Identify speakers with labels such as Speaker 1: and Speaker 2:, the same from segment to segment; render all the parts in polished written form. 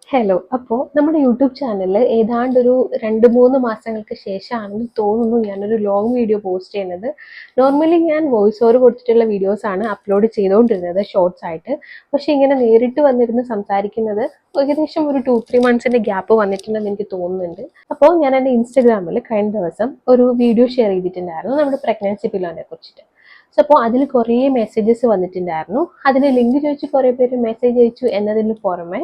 Speaker 1: Hello. അപ്പോൾ നമ്മുടെ YouTube ചാനലിൽ ഏതാണ്ട് ഒരു 2-3 മാസങ്ങൾക്ക് ശേഷമാണെന്ന് തോന്നുന്നു ഞാനൊരു ലോങ് വീഡിയോ പോസ്റ്റ് ചെയ്യുന്നത്. നോർമലി ഞാൻ വോയിസ് ഓവർ കൊടുത്തിട്ടുള്ള വീഡിയോസാണ് അപ്ലോഡ് ചെയ്തുകൊണ്ടിരുന്നത് ഷോർട്സ് ആയിട്ട്. പക്ഷേ ഇങ്ങനെ നേരിട്ട് വന്നിരുന്ന് സംസാരിക്കുന്നത് ഏകദേശം ഒരു 2-3 മന്ത്സിൻ്റെ ഗ്യാപ്പ് വന്നിട്ടുണ്ടെന്ന് എനിക്ക് തോന്നുന്നുണ്ട്. അപ്പോൾ ഞാൻ എൻ്റെ ഇൻസ്റ്റഗ്രാമിൽ കഴിഞ്ഞ ദിവസം ഒരു വീഡിയോ ഷെയർ ചെയ്തിട്ടുണ്ടായിരുന്നു നമ്മുടെ പ്രഗ്നൻസി പില്ലോനെ കുറിച്ചിട്ട്. സോ അപ്പോൾ അതിൽ കുറേ മെസ്സേജസ് വന്നിട്ടുണ്ടായിരുന്നു. അതിന് ലിങ്ക് ചോദിച്ച് കുറേ പേര് മെസ്സേജ് അയച്ചു എന്നതിന് പുറമെ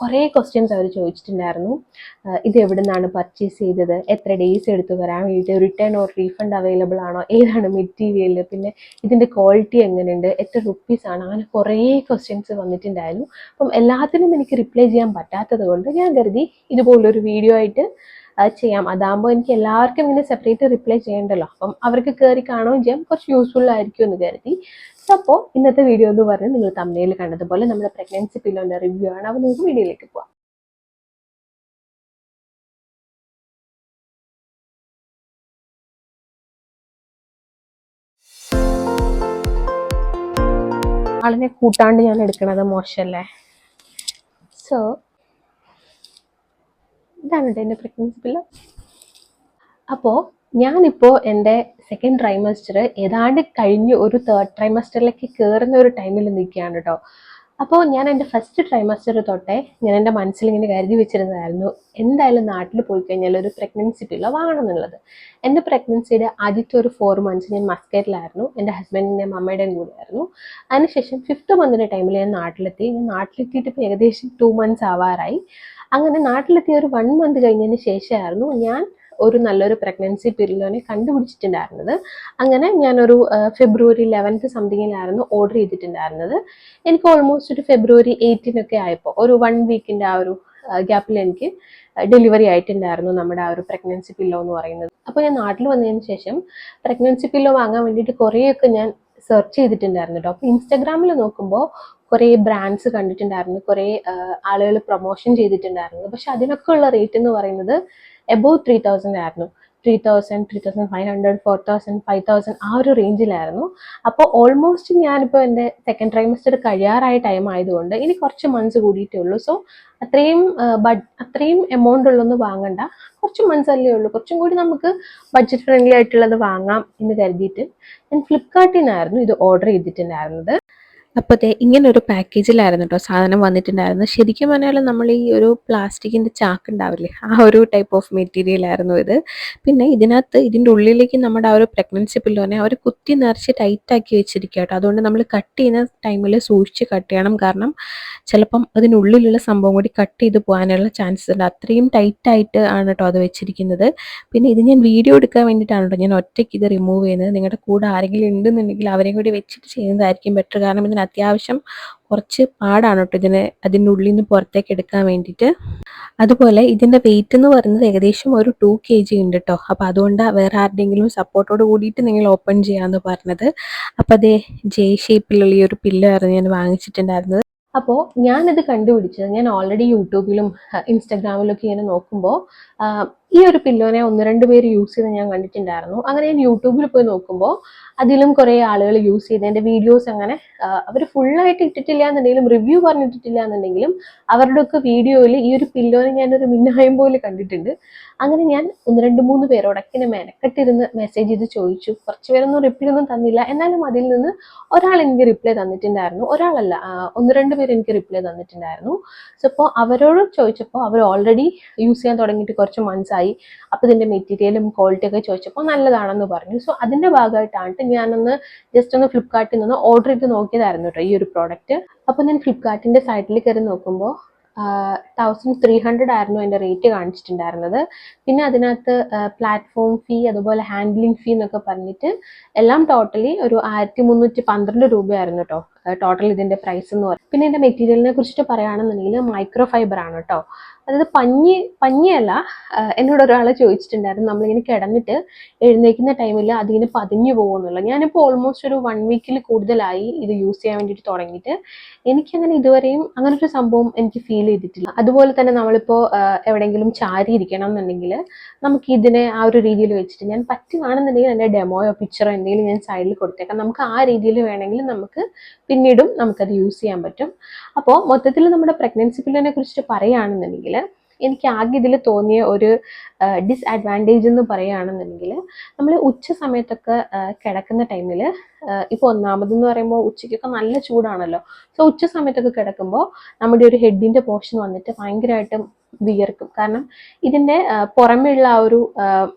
Speaker 1: കുറേ ക്വസ്റ്റ്യൻസ് അവർ ചോദിച്ചിട്ടുണ്ടായിരുന്നു. ഇത് എവിടെ നിന്നാണ് പർച്ചേസ് ചെയ്തത്, എത്ര ഡേയ്സ് എടുത്തു വരാൻ വേണ്ടിയിട്ട്, റിട്ടേൺ ഓർ റീഫണ്ട് അവൈലബിൾ ആണോ, ഏതാണ് മെറ്റീരിയൽ, പിന്നെ ഇതിൻ്റെ ക്വാളിറ്റി എങ്ങനെയുണ്ട്, എത്ര റുപ്പീസാണ്, അങ്ങനെ കുറേ ക്വസ്റ്റ്യൻസ് വന്നിട്ടുണ്ടായിരുന്നു. അപ്പം എല്ലാത്തിനും എനിക്ക് റിപ്ലൈ ചെയ്യാൻ പറ്റാത്തത് കൊണ്ട് ഞാൻ കരുതി ഇതുപോലൊരു വീഡിയോ ആയിട്ട് ചെയ്യാം. അതാകുമ്പോൾ എനിക്ക് എല്ലാവർക്കും ഇങ്ങനെ സെപ്പറേറ്റ് റിപ്ലൈ ചെയ്യണ്ടല്ലോ, അപ്പം അവർക്ക് കയറി കാണുകയും ചെയ്യാം, കുറച്ച് യൂസ്ഫുൾ ആയിരിക്കും എന്ന് കരുതി. അപ്പോൾ ഇന്നത്തെ വീഡിയോ എന്ന് പറഞ്ഞാൽ നിങ്ങൾ തമ്മിൽ കണ്ടതുപോലെ നമ്മുടെ പ്രഗ്നൻസി പില്ലോന്റെ റിവ്യൂ ആണ്. അപ്പോൾ നമുക്ക് വീഡിയോയിലേക്ക് പോവാം. ആളിനെ കൂട്ടാണ്ട് ഞാൻ എടുക്കണത് മോശമല്ലേ? സോ ഇതാണ് കേട്ടോ എൻ്റെ പ്രഗ്നൻസി പില്ലോ. അപ്പോൾ ഞാനിപ്പോൾ എൻ്റെ സെക്കൻഡ് ട്രൈമസ്റ്റർ ഏതാണ്ട് കഴിഞ്ഞ് ഒരു തേർഡ് ട്രൈമസ്റ്ററിലേക്ക് കയറുന്ന ഒരു ടൈമിൽ നിൽക്കുകയാണ് കേട്ടോ. അപ്പോൾ ഞാൻ എൻ്റെ ഫസ്റ്റ് ട്രൈമസ്റ്റർ തൊട്ടേ ഞാൻ എൻ്റെ മനസ്സിൽ ഇങ്ങനെ കരുതി വെച്ചിരുന്നതായിരുന്നു എന്തായാലും നാട്ടിൽ പോയി കഴിഞ്ഞാൽ ഒരു പ്രഗ്നൻസി പില്ലോ വാങ്ങണം എന്നുള്ളത്. എൻ്റെ പ്രഗ്നൻസിയുടെ ആദ്യത്തെ ഒരു 4 മന്ത്സ് ഞാൻ മസ്കറ്റിലായിരുന്നു, എൻ്റെ ഹസ്ബൻഡിൻ്റെയും അമ്മയുടെയും കൂടെയായിരുന്നു. അതിനുശേഷം 5th മന്തിൻ്റെ ടൈമിൽ ഞാൻ നാട്ടിലെത്തിയിട്ട് ഇപ്പോൾ ഏകദേശം 2 മന്ത്സ് ആവാറായി. അങ്ങനെ നാട്ടിലെത്തിയ ഒരു 1 മന്ത് കഴിഞ്ഞതിന് ശേഷമായിരുന്നു ഞാൻ ഒരു നല്ലൊരു പ്രഗ്നൻസി പില്ലോനെ കണ്ടുപിടിച്ചിട്ടുണ്ടായിരുന്നത്. അങ്ങനെ ഞാനൊരു ഫെബ്രുവരി 11th സംതിങ്ങിലായിരുന്നു ഓർഡർ ചെയ്തിട്ടുണ്ടായിരുന്നത്. എനിക്ക് ഓൾമോസ്റ്റ് ഒരു ഫെബ്രുവരി 18 ആയപ്പോൾ ഒരു 1 വീക്കിൻ്റെ ആ ഒരു ഗ്യാപ്പിൽ എനിക്ക് ഡെലിവറി ആയിട്ടുണ്ടായിരുന്നു നമ്മുടെ ആ ഒരു പ്രഗ്നൻസി പില്ലോ എന്ന് പറയുന്നത്. അപ്പോൾ ഞാൻ നാട്ടിൽ വന്നതിന് ശേഷം പ്രഗ്നൻസി പില്ലോ വാങ്ങാൻ വേണ്ടിയിട്ട് കുറേയൊക്കെ ഞാൻ സെർച്ച് ചെയ്തിട്ടുണ്ടായിരുന്നു കേട്ടോ. അപ്പോൾ ഇൻസ്റ്റാഗ്രാമിൽ നോക്കുമ്പോൾ കുറേ ബ്രാൻഡ്സ് കണ്ടിട്ടുണ്ടായിരുന്നു, കുറേ ആളുകൾ പ്രൊമോഷൻ ചെയ്തിട്ടുണ്ടായിരുന്നു. പക്ഷെ അതിനൊക്കെ ഉള്ള റേറ്റ് എന്ന് പറയുന്നത് എബോവ് 3000 ആയിരുന്നു. 3000, 3500, 4000, 5000 ആ ഒരു റേഞ്ചിലായിരുന്നു. അപ്പോൾ ഓൾമോസ്റ്റ് ഞാനിപ്പോൾ എൻ്റെ സെക്കൻഡ് ട്രൈമസ്റ്റർ കഴിയാറായ ടൈം ആയതുകൊണ്ട് ഇനി കുറച്ച് മന്ത്സ് കൂടിയിട്ടേ ഉള്ളൂ. സോ അത്രയും എമൗണ്ട് ഉള്ളൊന്നും വാങ്ങണ്ട, കുറച്ച് മന്ത്സ് അല്ലേ ഉള്ളൂ, കുറച്ചും കൂടി നമുക്ക് ബഡ്ജറ്റ് ഫ്രണ്ട്ലി ആയിട്ടുള്ളത് വാങ്ങാം എന്ന് കരുതിയിട്ട് ഞാൻ ഫ്ലിപ്കാർട്ടിൽ നിന്നായിരുന്നു ഇത് ഓർഡർ ചെയ്തിട്ടുണ്ടായിരുന്നത്. അപ്പോൾ ദേ ഇങ്ങനൊരു പാക്കേജിലായിരുന്നു കേട്ടോ സാധനം വന്നിട്ടുണ്ടായിരുന്നത്. ശരിക്കും പറഞ്ഞാൽ നമ്മൾ ഈ ഒരു പ്ലാസ്റ്റിക്കിൻ്റെ ചാക്ക് ഉണ്ടാവില്ലേ, ആ ഒരു ടൈപ്പ് ഓഫ് മെറ്റീരിയൽ ആയിരുന്നു ഇത്. പിന്നെ ഇതിൻ്റെ ഉള്ളിലേക്ക് നമ്മുടെ ആ ഒരു പ്രഗ്നൻസി പില്ലോനെ അവർ കുത്തി നിറച്ച് ടൈറ്റാക്കി വെച്ചിരിക്കുക കേട്ടോ. അതുകൊണ്ട് നമ്മൾ കട്ട് ചെയ്യുന്ന ടൈമിൽ സൂക്ഷിച്ച് കട്ട് ചെയ്യണം, കാരണം ചിലപ്പം അതിനുള്ളിലുള്ള സംഭവം കൂടി കട്ട് ചെയ്ത് പോകാനുള്ള ചാൻസസ് ഉണ്ട്. അത്രയും ടൈറ്റായിട്ട് ആണ് കേട്ടോ അത് വെച്ചിരിക്കുന്നത്. പിന്നെ ഇത് ഞാൻ വീഡിയോ എടുക്കാൻ വേണ്ടിയിട്ടാണ് കേട്ടോ ഞാൻ ഒറ്റയ്ക്ക് ഇത് റിമൂവ് ചെയ്യുന്നത്. നിങ്ങളുടെ കൂടെ ആരെങ്കിലും ഉണ്ടെന്നുണ്ടെങ്കിൽ അവരെയും കൂടി വെച്ചിട്ട് ചെയ്യുന്നതായിരിക്കും ബെറ്റർ, കാരണം ഇതിന് അത്യാവശ്യം കുറച്ച് പാടാണ് കേട്ടോ അതിൻ്റെ ഉള്ളിൽ നിന്ന് പുറത്തേക്ക് എടുക്കാൻ വേണ്ടിയിട്ട്. അതുപോലെ ഇതിൻ്റെ വെയിറ്റ് എന്ന് പറയുന്നത് ഏകദേശം ഒരു 2 kg ഉണ്ട് കേട്ടോ. അപ്പോൾ അതുകൊണ്ട് വേറെ ആരുടെയെങ്കിലും സപ്പോർട്ടോട് കൂടിയിട്ട് നിങ്ങൾ ഓപ്പൺ ചെയ്യാമെന്ന് പറഞ്ഞത്. അപ്പോൾ അതേ ഷേപ്പിലുള്ള ഈ ഒരു പില്ലോ ആയിരുന്നു ഞാൻ വാങ്ങിച്ചിട്ടുണ്ടായിരുന്നത്. അപ്പോൾ ഞാനത് കണ്ടുപിടിച്ചത് ഞാൻ ഓൾറെഡി യൂട്യൂബിലും ഇൻസ്റ്റാഗ്രാമിലൊക്കെ ഇങ്ങനെ നോക്കുമ്പോൾ ഈ ഒരു പില്ലോനെ 1-2 പേര് യൂസ് ചെയ്ത് ഞാൻ കണ്ടിട്ടുണ്ടായിരുന്നു. അങ്ങനെ ഞാൻ യൂട്യൂബിൽ പോയി നോക്കുമ്പോൾ അതിലും കുറേ ആളുകൾ യൂസ് ചെയ്തതിൻ്റെ വീഡിയോസ് അങ്ങനെ അവർ ഫുള്ളായിട്ട് ഇട്ടിട്ടില്ല എന്നുണ്ടെങ്കിലും റിവ്യൂ പറഞ്ഞിട്ടില്ല എന്നുണ്ടെങ്കിലും അവരുടെയൊക്കെ വീഡിയോയിൽ ഈ ഒരു പില്ലോനെ ഞാനൊരു മിന്നായം പോലെ കണ്ടിട്ടുണ്ട്. അങ്ങനെ ഞാൻ 1-2-3 പേരോടൊക്കെ ഇങ്ങനെ മെനക്കെട്ടിരുന്ന് മെസ്സേജ് ചെയ്ത് ചോദിച്ചു. കുറച്ച് പേരൊന്നും റിപ്ലൈ ഒന്നും തന്നില്ല, എന്നാലും അതിൽ നിന്ന് ഒരാൾ എനിക്ക് റിപ്ലൈ തന്നിട്ടുണ്ടായിരുന്നു. ഒരാളല്ല, 1-2 പേര് എനിക്ക് റിപ്ലൈ തന്നിട്ടുണ്ടായിരുന്നു. സോ അപ്പോൾ അവരോട് ചോദിച്ചപ്പോൾ അവർ ഓൾറെഡി യൂസ് ചെയ്യാൻ തുടങ്ങിയിട്ട് കുറച്ച് മന്ത്സ് ആയി. അപ്പോൾ ഇതിൻ്റെ മെറ്റീരിയലും ക്വാളിറ്റി ഒക്കെ ചോദിച്ചപ്പോൾ നല്ലതാണെന്ന് പറഞ്ഞു. സോ അതിൻ്റെ ഭാഗമായിട്ടാണ് ഞാനൊന്ന് ജസ്റ്റ് ഒന്ന് ഫ്ലിപ്കാർട്ടിൽ നിന്ന് ഓർഡർ ചെയ്ത് നോക്കിയതായിരുന്നു കേട്ടോ ഈ ഒരു പ്രോഡക്റ്റ്. അപ്പോൾ ഞാൻ ഫ്ലിപ്കാർട്ടിൻ്റെ സൈറ്റിൽ കയറി നോക്കുമ്പോൾ 1300 ആയിരുന്നു എൻ്റെ റേറ്റ് കാണിച്ചിട്ടുണ്ടായിരുന്നത്. പിന്നെ അതിനകത്ത് പ്ലാറ്റ്ഫോം ഫീ, അതുപോലെ ഹാൻഡ്ലിംഗ് ഫീ എന്നൊക്കെ പറഞ്ഞിട്ട് എല്ലാം ടോട്ടലി ഒരു 1312 രൂപയായിരുന്നു കേട്ടോ ടോട്ടൽ ഇതിൻ്റെ പ്രൈസ് എന്ന് പറയും. പിന്നെ ഇതിൻ്റെ മെറ്റീരിയലിനെ കുറിച്ചിട്ട് പറയുകയാണെന്നുണ്ടെങ്കിൽ മൈക്രോ ഫൈബർ ആണ് കേട്ടോ. അതായത് പഞ്ഞിയല്ല. എന്നോട് ഒരാൾ ചോദിച്ചിട്ടുണ്ടായിരുന്നു നമ്മളിങ്ങനെ കിടന്നിട്ട് എഴുന്നേൽക്കുന്ന ടൈമിൽ അതിങ്ങനെ പതിഞ്ഞു പോകുമെന്നുള്ളത്. ഞാനിപ്പോൾ ഓൾമോസ്റ്റ് ഒരു 1 വീക്കിൽ കൂടുതലായി ഇത് യൂസ് ചെയ്യാൻ വേണ്ടിയിട്ട് തുടങ്ങിയിട്ട്. എനിക്കങ്ങനെ ഇതുവരെയും അങ്ങനെ ഒരു സംഭവം എനിക്ക് ഫീൽ ചെയ്തിട്ടില്ല. അതുപോലെ തന്നെ നമ്മളിപ്പോൾ എവിടെയെങ്കിലും ചാരി ഇരിക്കണം എന്നുണ്ടെങ്കിൽ നമുക്ക് ഇതിനെ ആ ഒരു രീതിയിൽ വെച്ചിട്ട്, ഞാൻ പറ്റുകയാണെന്നുണ്ടെങ്കിൽ എൻ്റെ ഡെമോയോ പിക്ചറോ എന്തെങ്കിലും ഞാൻ സൈഡിൽ കൊടുത്തേക്കാം. നമുക്ക് ആ രീതിയിൽ വേണമെങ്കിൽ നമുക്ക് പിന്നീടും നമുക്കത് യൂസ് ചെയ്യാൻ പറ്റും. അപ്പോൾ മൊത്തത്തിൽ നമ്മുടെ പ്രഗ്നൻസി പില്ലിനെ കുറിച്ചിട്ട് പറയുകയാണെന്നുണ്ടെങ്കിൽ എനിക്ക് ആകെ ഇതിൽ തോന്നിയ ഒരു ഡിസ്അഡ്വാൻറ്റേജ് എന്ന് പറയുകയാണെന്നുണ്ടെങ്കിൽ നമ്മൾ ഉച്ച സമയത്തൊക്കെ കിടക്കുന്ന ടൈമിൽ ഇപ്പോൾ ഒന്നാമതെന്ന് പറയുമ്പോൾ ഉച്ചയ്ക്കൊക്കെ നല്ല ചൂടാണല്ലോ. സോ ഉച്ച സമയത്തൊക്കെ കിടക്കുമ്പോൾ നമ്മുടെ ഒരു ഹെഡിൻ്റെ പോർഷൻ വന്നിട്ട് ഭയങ്കരമായിട്ടും വിയർക്കും. കാരണം ഇതിൻ്റെ പുറമെയുള്ള ആ ഒരു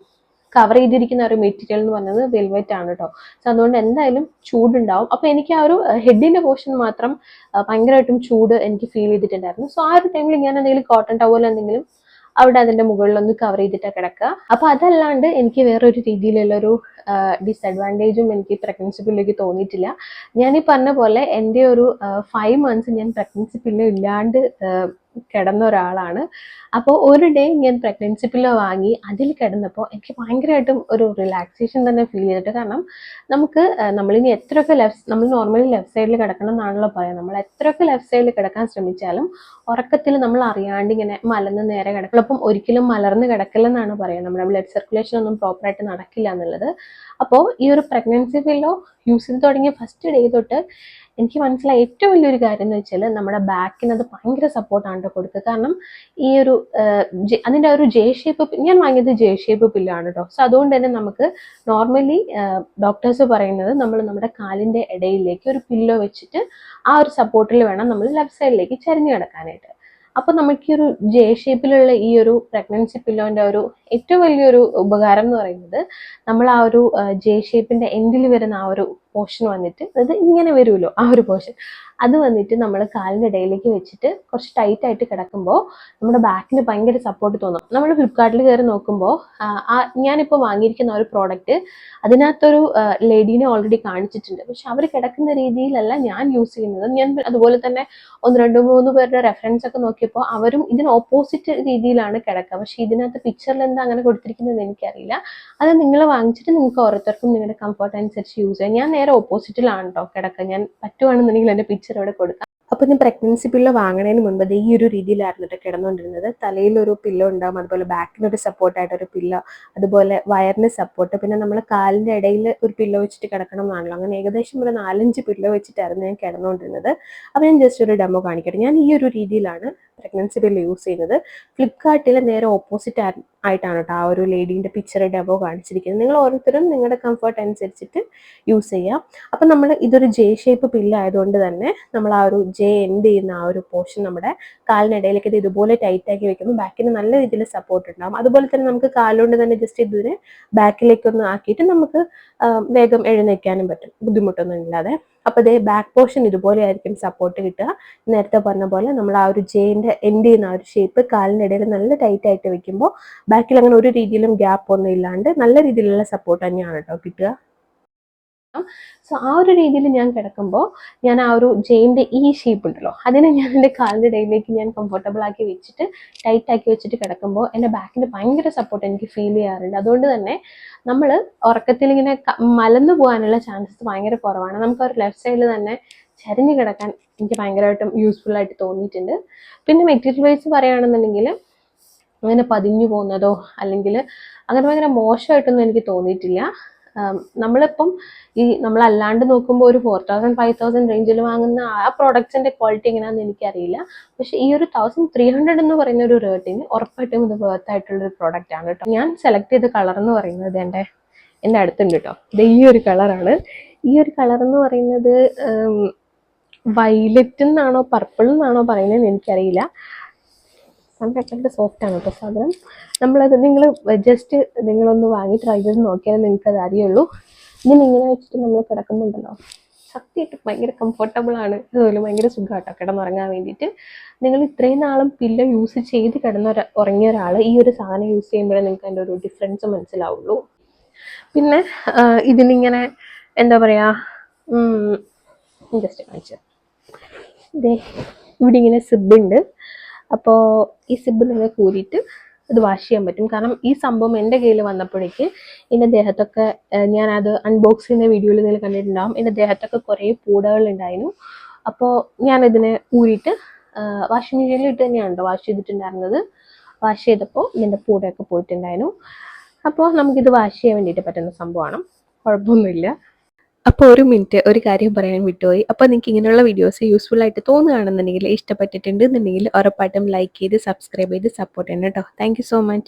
Speaker 1: കവർ ചെയ്തിരിക്കുന്ന ഒരു മെറ്റീരിയൽ എന്ന് പറയുന്നത് വെൽവെറ്റ് ആണ് കേട്ടോ. സോ അതുകൊണ്ട് എന്തായാലും ചൂടുണ്ടാവും. അപ്പോൾ എനിക്ക് ആ ഒരു ഹെഡിൻ്റെ പോർഷൻ മാത്രം ഭയങ്കരമായിട്ടും ചൂട് എനിക്ക് ഫീൽ ചെയ്തിട്ടുണ്ടായിരുന്നു. സോ ആ ഒരു ടൈമിൽ ഞാൻ എന്തെങ്കിലും കോട്ടൺ ടവൽ എന്തെങ്കിലും അവിടെ അതിൻ്റെ മുകളിലൊന്ന് കവർ ചെയ്തിട്ടാണ് കിടക്കുക. അപ്പോൾ അതല്ലാണ്ട് എനിക്ക് വേറൊരു രീതിയിലുള്ളൊരു ഡിസഡ്വാൻറ്റേജും എനിക്ക് പ്രഗ്നൻസി പില്ലിലേക്ക് തോന്നിയിട്ടില്ല. ഞാൻ ഈ പറഞ്ഞ പോലെ എൻ്റെ ഒരു 5 months ഞാൻ പ്രഗ്നൻസി പില്ല് ഇല്ലാണ്ട് കിടന്ന ഒരാളാണ്. അപ്പോൾ ഒരു ഡേ ഞാൻ പ്രഗ്നൻസി പില്ലോ വാങ്ങി അതിൽ കിടന്നപ്പോൾ എനിക്ക് ഭയങ്കരമായിട്ടും ഒരു റിലാക്സേഷൻ തന്നെ ഫീൽ ചെയ്തിട്ട്. കാരണം നമുക്ക് നമ്മളിനി എത്രയൊക്കെ നമ്മൾ നോർമലി ലെഫ്റ്റ് സൈഡിൽ കിടക്കണം എന്നാണല്ലോ പറയാം. നമ്മൾ എത്രയൊക്കെ ലെഫ്റ്റ് സൈഡിൽ കിടക്കാൻ ശ്രമിച്ചാലും ഉറക്കത്തിൽ നമ്മൾ അറിയാണ്ട് ഇങ്ങനെ മലന്ന് നേരെ കിടക്കണം. അപ്പം ഒരിക്കലും മലർന്ന് കിടക്കില്ലെന്നാണ് പറയുക. നമ്മുടെ ബ്ലഡ് സർക്കുലേഷൻ ഒന്നും പ്രോപ്പറായിട്ട് നടക്കില്ല എന്നുള്ളത്. അപ്പോൾ ഈ ഒരു പ്രഗ്നൻസി പില്ലോ യൂസ് ചെയ്ത് തുടങ്ങിയ ഫസ്റ്റ് ഡേ തൊട്ട് എനിക്ക് മനസ്സിലായ ഏറ്റവും വലിയൊരു കാര്യം എന്ന് വെച്ചാൽ നമ്മുടെ ബാക്കിന് അത് ഭയങ്കര സപ്പോർട്ടാണ് കൊടുക്കുക. കാരണം ഈ ഒരു അതിൻ്റെ ഒരു ജെ ഷേപ്പ്, ഞാൻ വാങ്ങിയത് ജെ ഷേപ്പ് പില്ലാണ് കേട്ടോ. സോ അതുകൊണ്ട് തന്നെ നമുക്ക് നോർമലി ഡോക്ടേഴ്സ് പറയുന്നത് നമ്മൾ നമ്മുടെ കാലിൻ്റെ ഇടയിലേക്ക് ഒരു പില്ലോ വെച്ചിട്ട് ആ ഒരു സപ്പോർട്ടിൽ വേണം നമ്മൾ ലെഫ്റ്റ് സൈഡിലേക്ക് ചരിഞ്ഞു കിടക്കാനായിട്ട്. അപ്പോൾ നമുക്ക് ഈ ഒരു ജെ ഷേപ്പിലുള്ള ഈ ഒരു പ്രഗ്നൻസി പില്ലോൻ്റെ ഒരു ഏറ്റവും വലിയൊരു ഉപകാരം എന്ന് പറയുന്നത് നമ്മൾ ആ ഒരു ജെ ഷേപ്പിൻ്റെ എൻഡിൽ വരുന്ന ആ ഒരു പോർഷൻ വന്നിട്ട്, അത് ഇങ്ങനെ വരുമല്ലോ ആ ഒരു പോർഷൻ, അത് വന്നിട്ട് നമ്മൾ കാലിൻ്റെ ഇടയിലേക്ക് വെച്ചിട്ട് കുറച്ച് ടൈറ്റ് ആയിട്ട് കിടക്കുമ്പോൾ നമ്മുടെ ബാക്കിന് ഭയങ്കര സപ്പോർട്ട് തോന്നും. നമ്മൾ ഫ്ലിപ്കാർട്ടിൽ കയറി നോക്കുമ്പോൾ ഞാനിപ്പോൾ വാങ്ങിയിരിക്കുന്ന ഒരു പ്രോഡക്റ്റ് അതിനകത്തൊരു ലേഡീനെ ഓൾറെഡി കാണിച്ചിട്ടുണ്ട്. പക്ഷെ അവർ കിടക്കുന്ന രീതിയിലല്ല ഞാൻ യൂസ് ചെയ്യുന്നത്. ഞാൻ അതുപോലെ തന്നെ 1-2-3 പേരുടെ റെഫറൻസ് ഒക്കെ നോക്കിയപ്പോൾ അവരും ഇതിന് ഓപ്പോസിറ്റ് രീതിയിലാണ് കിടക്കുക. പക്ഷെ ഇതിനകത്ത് പിക്ചറിൽ എന്താ അങ്ങനെ കൊടുത്തിരിക്കുന്നത് എനിക്കറിയില്ല. അത് നിങ്ങൾ വാങ്ങിച്ചിട്ട് നിങ്ങൾക്ക് ഓരോരുത്തർക്കും നിങ്ങളുടെ കംഫർട്ട് അനുസരിച്ച് യൂസ് ചെയ്യാം. ഞാൻ നേരെ ഓപ്പോസിറ്റിലാണ് കേട്ടോ കിടക്കുക. ഞാൻ പറ്റുവാണെന്നുണ്ടെങ്കിൽ എൻ്റെ പിക്ചർ ഇവിടെ കൊടുക്കാം. അപ്പോൾ ഞാൻ പ്രഗ്നൻസി പില്ലോ വാങ്ങുന്നതിന് മുൻപ് ഈ ഒരു രീതിയിലായിരുന്നു കേട്ടോ കിടന്നുകൊണ്ടിരുന്നത്. തലയിലൊരു പില്ലോ ഉണ്ടാവും, അതുപോലെ ബാക്കിനൊരു സപ്പോർട്ടായിട്ടൊരു പില്ലോ, അതുപോലെ വയറിന് സപ്പോർട്ട്, പിന്നെ നമ്മൾ കാലിൻ്റെ ഇടയിൽ ഒരു പില്ലോ വെച്ചിട്ട് കിടക്കണം എന്നാണല്ലോ. അങ്ങനെ ഏകദേശം ഒരു 4-5 പില്ലോ വെച്ചിട്ടായിരുന്നു ഞാൻ കിടന്നുകൊണ്ടിരുന്നത്. അപ്പോൾ ഞാൻ ജസ്റ്റ് ഒരു ഡെമോ കാണിക്കട്ടെ. ഞാൻ ഈ ഒരു രീതിയിലാണ് പ്രഗ്നൻസി പില്ലോ യൂസ് ചെയ്യുന്നത്. ഫ്ലിപ്കാർട്ടിൽ നേരെ ഓപ്പോസിറ്റ് ആയിട്ടാണ് കേട്ടോ ആ ഒരു ലേഡീൻ്റെ പിക്ചർ ഡെമോ കാണിച്ചിരിക്കുന്നത്. നിങ്ങൾ ഓരോരുത്തരും നിങ്ങളുടെ കംഫർട്ട് അനുസരിച്ചിട്ട് യൂസ് ചെയ്യാം. അപ്പം നമ്മൾ ഇതൊരു ജെ ഷേപ്പ് പില്ലോ ആയതുകൊണ്ട് തന്നെ നമ്മൾ ആ ഒരു ജെ എൻഡ് ചെയ്യുന്ന ആ ഒരു പോർഷൻ നമ്മുടെ കാലിനിടയിലേക്ക് ഇത് ഇതുപോലെ ടൈറ്റാക്കി വെക്കുമ്പോൾ ബാക്കിന് നല്ല രീതിയിൽ സപ്പോർട്ട് ഉണ്ടാകും. അതുപോലെ തന്നെ നമുക്ക് കാലുകൊണ്ട് തന്നെ ജസ്റ്റ് ഇതിനെ ബാക്കിലേക്കൊന്ന് ആക്കിയിട്ട് നമുക്ക് വേഗം എഴുന്നേൽക്കാനും പറ്റും, ബുദ്ധിമുട്ടൊന്നും ഇല്ലാതെ. അപ്പോൾ ഇതേ ബാക്ക് പോർഷൻ ഇതുപോലെ ആയിരിക്കും സപ്പോർട്ട് കിട്ടുക. നേരത്തെ പറഞ്ഞ പോലെ നമ്മൾ ആ ഒരു ജെയിൻ്റെ എൻഡ് ചെയ്യുന്ന ആ ഒരു ഷേപ്പ് കാലിനിടയിൽ നല്ല ടൈറ്റ് ആയിട്ട് വെക്കുമ്പോൾ ബാക്കിൽ അങ്ങനെ ഒരു രീതിയിലും ഗ്യാപ്പ് ഒന്നും ഇല്ലാണ്ട് നല്ല രീതിയിലുള്ള സപ്പോർട്ട് തന്നെയാണ് കേട്ടോ കിട്ടുക. സോ ആ ഒരു രീതിയിൽ ഞാൻ കിടക്കുമ്പോൾ ഞാൻ ആ ഒരു ജെയിൻ്റെ ഈ ഷേപ്പ് ഉണ്ടല്ലോ അതിനെ ഞാൻ എൻ്റെ കാലിൻ്റെ ഇടയിലേക്ക് ഞാൻ കംഫർട്ടബിൾ ആക്കി വെച്ചിട്ട് ടൈറ്റ് ആക്കി വെച്ചിട്ട് കിടക്കുമ്പോൾ എൻ്റെ ബാക്കിൻ്റെ ഭയങ്കര സപ്പോർട്ട് എനിക്ക് ഫീൽ ചെയ്യാറുണ്ട്. അതുകൊണ്ട് തന്നെ നമ്മൾ ഉറക്കത്തിൽ ഇങ്ങനെ മലന്നു പോകാനുള്ള ചാൻസസ് ഭയങ്കര കുറവാണ്. നമുക്ക് ഒരു ലെഫ്റ്റ് സൈഡിൽ തന്നെ ചരിഞ്ഞ് കിടക്കാൻ എനിക്ക് ഭയങ്കരമായിട്ടും യൂസ്ഫുൾ ആയിട്ട് തോന്നിയിട്ടുണ്ട്. പിന്നെ മെറ്റീരിയൽ വൈസ് പറയുകയാണെന്നുണ്ടെങ്കിൽ അങ്ങനെ പതിഞ്ഞു പോകുന്നതോ അല്ലെങ്കിൽ അങ്ങനെ ഭയങ്കര മോശമായിട്ടൊന്നും എനിക്ക് തോന്നിയിട്ടില്ല. നമ്മളിപ്പം നമ്മളല്ലാണ്ട് നോക്കുമ്പോൾ ഒരു 4000-5000 റേഞ്ചിൽ വാങ്ങുന്ന ആ പ്രോഡക്ട്സിൻ്റെ ക്വാളിറ്റി എങ്ങനെയാണെന്ന് എനിക്കറിയില്ല. പക്ഷേ ഈ ഒരു 1300 എന്ന് പറയുന്ന ഒരു റേറ്റിന് ഉറപ്പായിട്ടും ഇത് വർത്ത് ആയിട്ടുള്ളൊരു പ്രോഡക്റ്റ് ആണ് കേട്ടോ. ഞാൻ സെലക്ട് ചെയ്ത കളർ എന്ന് പറയുന്നത് എൻ്റെ അടുത്തുണ്ട് കേട്ടോ. ഇത് ഈ ഒരു കളറാണ്. ഈ ഒരു കളർ എന്ന് പറയുന്നത് വയലറ്റ് എന്നാണോ പർപ്പിൾ എന്നാണോ പറയുന്നത് എനിക്കറിയില്ല. സംഭവം സോഫ്റ്റ് ആണ് കേട്ടോ സാധനം. നമ്മളത് ജസ്റ്റ് നിങ്ങളൊന്ന് വാങ്ങി ട്രൈ ചെയ്ത് നോക്കിയാൽ നിങ്ങൾക്കത് അറിയുള്ളൂ. ഇതിനിങ്ങനെ വെച്ചിട്ട് നമ്മൾ കിടക്കുന്നുണ്ടല്ലോ, സത്യമായിട്ട് ഭയങ്കര കംഫർട്ടബിൾ ആണ്. അതുപോലെ ഭയങ്കര സുഖമാട്ടോ കിടന്നുറങ്ങാൻ വേണ്ടിയിട്ട്. നിങ്ങൾ ഇത്രയും നാളും പില്ലോ യൂസ് ചെയ്ത് ഉറങ്ങിയ ഒരാൾ ഈ ഒരു സാധനം യൂസ് ചെയ്യുമ്പോഴേ നിങ്ങൾക്ക് അതിൻ്റെ ഒരു ഡിഫറൻസ് മനസ്സിലാവുള്ളൂ. പിന്നെ ഇതിനിങ്ങനെ എന്താ പറയുക, ജസ്റ്റ് കാണിച്ചു ഇതേ ഇവിടെ ഇങ്ങനെ സിബ് ഉണ്ട്. അപ്പോൾ ഈ സിബ് നിങ്ങൾ കൂടിയിട്ട് ഇത് വാഷ് ചെയ്യാൻ പറ്റും. കാരണം ഈ സംഭവം എൻ്റെ കയ്യിൽ വന്നപ്പോഴേക്ക് എൻ്റെ ദേഹത്തൊക്കെ, ഞാനത് അൺബോക്സ് ചെയ്യുന്ന വീഡിയോയിൽ നിങ്ങൾ കണ്ടിട്ടുണ്ടാകും, എൻ്റെ ദേഹത്തൊക്കെ കുറേ പൂടകൾ ഉണ്ടായിരുന്നു. അപ്പോൾ ഞാനിതിനെ ഊരിയിട്ട് വാഷിംഗ് മെഷീനിൽ ഇട്ട് തന്നെയാണ് കേട്ടോ വാഷ് ചെയ്തിട്ടുണ്ടായിരുന്നത്. വാഷ് ചെയ്തപ്പോൾ ഇതിൻ്റെ പൂടയൊക്കെ പോയിട്ടുണ്ടായിരുന്നു. അപ്പോൾ നമുക്കിത് വാഷ് ചെയ്യാൻ വേണ്ടിയിട്ട് പറ്റുന്ന സംഭവമാണ്, കുഴപ്പമൊന്നുമില്ല. അപ്പോൾ ഒരു മിനിറ്റ് ഒരു കാര്യം പറയാൻ വിട്ടുപോയി. അപ്പോൾ നിങ്ങൾക്ക് ഇങ്ങനെയുള്ള വീഡിയോസ് യൂസ്ഫുൾ ആയിട്ട് തോന്നുകയാണെന്നുണ്ടെങ്കിൽ, ഇഷ്ടപ്പെട്ടിട്ടുണ്ട് എന്നുണ്ടെങ്കിൽ ഉറപ്പായിട്ടും ലൈക്ക് ചെയ്ത് സബ്സ്ക്രൈബ് ചെയ്ത് സപ്പോർട്ട് ചെയ്യണം കേട്ടോ. Thank you so much.